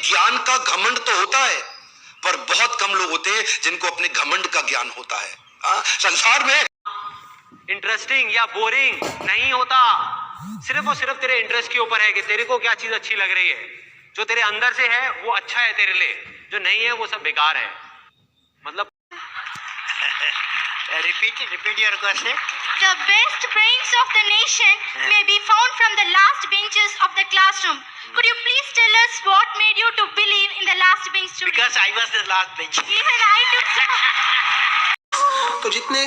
ज्ञान का घमंड तो होता है, पर बहुत कम लोग होते हैं जिनको अपने घमंड का ज्ञान होता है। संसार में इंटरेस्टिंग या बोरिंग नहीं होता, सिर्फ और सिर्फ तेरे इंटरेस्ट के ऊपर है कि तेरे को क्या चीज अच्छी लग रही है। जो तेरे अंदर से है वो अच्छा है तेरे लिए, जो नहीं है वो सब बेकार है। मतलब repeat your question. The best brains of the nation may be found from the last benches of the classroom. Could you please tell us what made you to believe in the last bench student? Because I was the last bench. Even I took तो जितने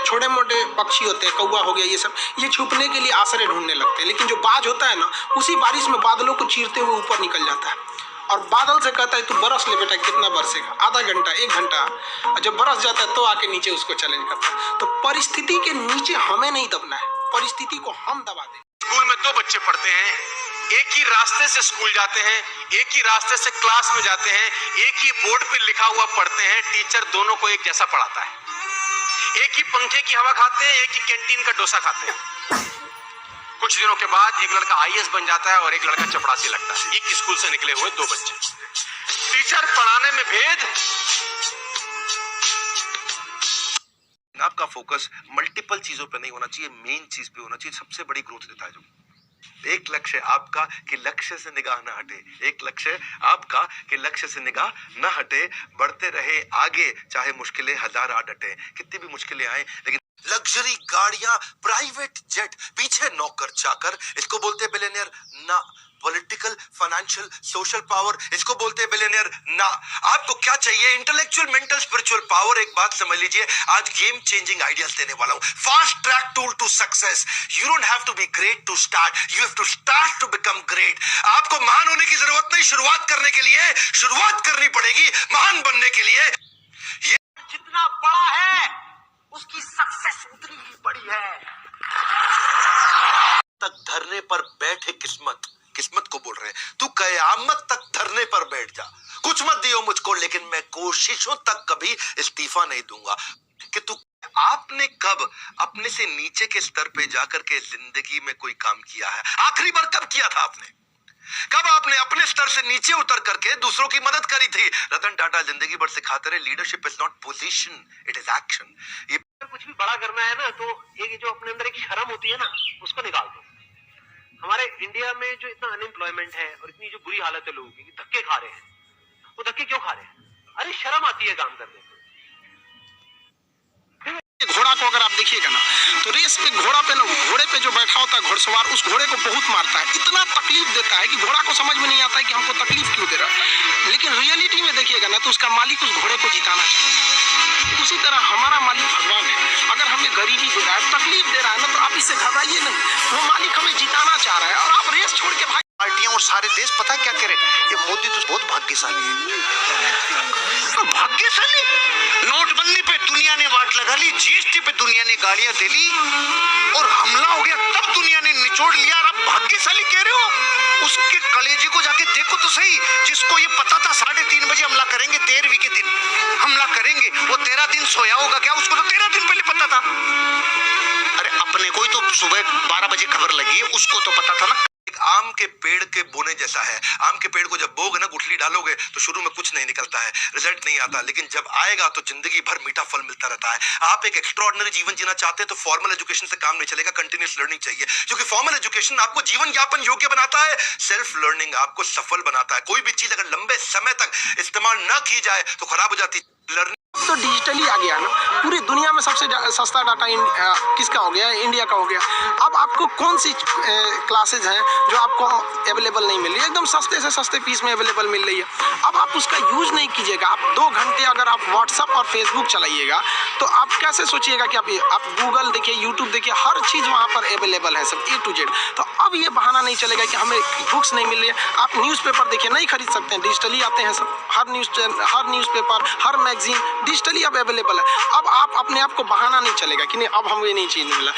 छोटे मोटे पक्षी होते हैं, कौवा हो गया, ये सब ये छुपने के लिए आश्रय ढूंढने लगते हैं। लेकिन जो बाज होता है ना, उसी बारिश में बादलों को चीरते हुए ऊपर निकल जाता है और बादल से कहता है तू बरस ले बेटा। कितना बरसेगा? आधा घंटा, 1 घंटा। और जब बरस जाता है तो आके नीचे उसको चैलेंज करता है। तो परिस्थिति के नीचे हमें नहीं दबना है, परिस्थिति को हम दबा दें। स्कूल में 2 बच्चे पढ़ते हैं, एक ही रास्ते से स्कूल जाते हैं, एक ही रास्ते से क्लास में जाते हैं, एक ही बोर्ड पे लिखा हुआ पढ़ते हैं। टीचर दोनों को एक जैसा पढ़ाता है, एक ही पंखे की हवा खाते हैं, एक ही कैंटीन का डोसा खाते हैं। कुछ दिनों के बाद एक लड़का आईएएस बन जाता है और एक लड़का चपरासी लगता है। एक स्कूल से निकले हुए 2 बच्चे। टीचर पढ़ाने में भेद। आपका फोकस मल्टीपल चीजों पे नहीं होना चाहिए, मेन चीज पे होना चाहिए। सबसे बड़ी ग्रोथ देता है जो एक लक्ष्य आपका कि लक्ष्य से निगाह न हटे, एक लक्ष्य आपका कि लक्ष्य से निगाह न हटे। बढ़ते रहे आगे, चाहे मुश्किलें 1000 आ डटे। कितनी भी मुश्किलें आए, लेकिन लग्जरी गाड़ियां, प्राइवेट जेट, पीछे नौकर चाकर, इसको बोलते हैं बिलियनियर ना। पॉलिटिकल, फाइनेंशियल, सोशल पावर, इसको बोलते हैं बिलियनियर ना। आपको क्या चाहिए? Intellectual, mental, spiritual power. एक बात समझ लीजिए, आज गेम चेंजिंग आइडियाज देने वाला हूं। Fast track tool to success. You don't have to be great to start, you have to start to become great. आपको महान होने की जरूरत नहीं, शुरुआत करने के लिए शुरुआत करनी पड़ेगी महान बनने के लिए। ये जितना बड़ा है उसकी सक्सेस उतनी ही बड़ी है। तक धरने पर बैठे किस्मत, किस्मत को बोल रहे हैं तू कयामत तक धरने पर बैठ जा। कुछ मत दियो मुझको, लेकिन मैं कोशिशों तक कभी इस्तीफा नहीं दूंगा। कि तू आपने कब अपने से नीचे के स्तर पे जाकर के जिंदगी में कोई काम किया है? आखिरी बार कब किया था आपने? कब आपने अपने स्तर से नीचे उतर करके दूसरों की मदद करी थी? रतन टाटा जिंदगी भर सिखाते रहे, leadership is not position, it is action. ये कुछ भी बड़ा करना है ना, तो एक जो अपने अंदर एक शर्म होती है ना, उसको निकाल दो। हमारे इंडिया में जो इतना अनएम्प्लॉयमेंट है और इतनी जो बुरी हालत है लोगों की, धक्के खा रहे हैं। वो धक्के क्यों खा रहे हैं? अरे शर्म आती है काम करने में। घोड़ा को अगर आप देखिएगा ना, तो रेस पे घोड़ा पे ना, घोड़े पे जो बैठा होता है घुड़सवार, उस घोड़े को बहुत मारता है, इतना तकलीफ देता है कि घोड़ा को समझ में नहीं आता है कि हमको तकलीफ क्यों दे रहा है। लेकिन रियलिटी में देखिएगा ना, तो उसका मालिक उस घोड़े को जिताना चाहता है। उसी तरह हमारा मालिक भगवान है। अगर हमें गरीबी दे रहा है, तकलीफ दे रहा है ना, तो आप इससे घबराइए नहीं। वो मालिक हमें जिताना चाह रहा है और आप रेस छोड़ के भाग। पार्टियां और सारे देश पता क्या करें? ये मोदी तो बहुत भाग्यशाली है। भाग्यशाली? नोटबंदी पे दुनिया ने वाट लगा ली, जीएसटी पे दुनिया ने गालियां दे ली और हमला हो गया तब दुनिया ने निचोड़ लिया। और आप भाग्यशाली कह रहे हो? उसके कलेजे को जाके देखो तो सही, जिसको ये पता था 3:30 बजे हमला करेंगे, 13वीं के दिन हमला करेंगे, वो 13 दिन सोया होगा क्या? उसको तो 13 दिन पहले पता था। अरे अपने को ही तो सुबह 12 बजे खबर लगी है, उसको तो पता था ना। एक आम के पेड़ के बोने जैसा है। आम के पेड़ को जब बोगे ना, गुठली डालोगे तो शुरू में कुछ नहीं निकलता है, रिजल्ट नहीं आता, लेकिन जब आएगा तो जिंदगी भर मीठा फल मिलता रहता है। आप एक एक्स्ट्राऑर्डिनरी जीवन जीना चाहते हैं तो फॉर्मल एजुकेशन से काम नहीं चलेगा, कंटिन्यूअस लर्निंग चाहिए। क्योंकि फॉर्मल एजुकेशन आपको जीवन यापन योग्य बनाता है, सेल्फ लर्निंग आपको सफल बनाता है। कोई भी चीज अगर लंबे समय तक इस्तेमाल न की जाए तो खराब हो जाती है। लर्निंग तो डिजिटली आ गया ना, पूरी दुनिया में सबसे सस्ता डाटा किसका हो गया? इंडिया का हो गया। अब आपको कौन सी क्लासेज हैं जो आपको अवेलेबल नहीं मिल रही है? एकदम सस्ते से सस्ते फीस में अवेलेबल मिल रही है। अब आप उसका यूज नहीं कीजिएगा। आप 2 घंटे अगर आप व्हाट्सअप और फेसबुक चलाइएगा तो आप कैसे सोचिएगा कि आप गूगल देखिए, यूट्यूब देखिए, हर चीज़ वहाँ पर अवेलेबल है, सब A to Z। तो अब ये बहाना नहीं चलेगा कि हमें बुक्स नहीं मिल रही है। आप न्यूज़पेपर देखिए, नहीं खरीद सकते हैं, डिजिटली आते हैं सब। हर न्यूज़पेपर, हर मैगजीन डिजिटली अब अवेलेबल है। अब आप अपने आप को बहाना नहीं चलेगा कि नहीं अब हमें नहीं चीज़ मिला।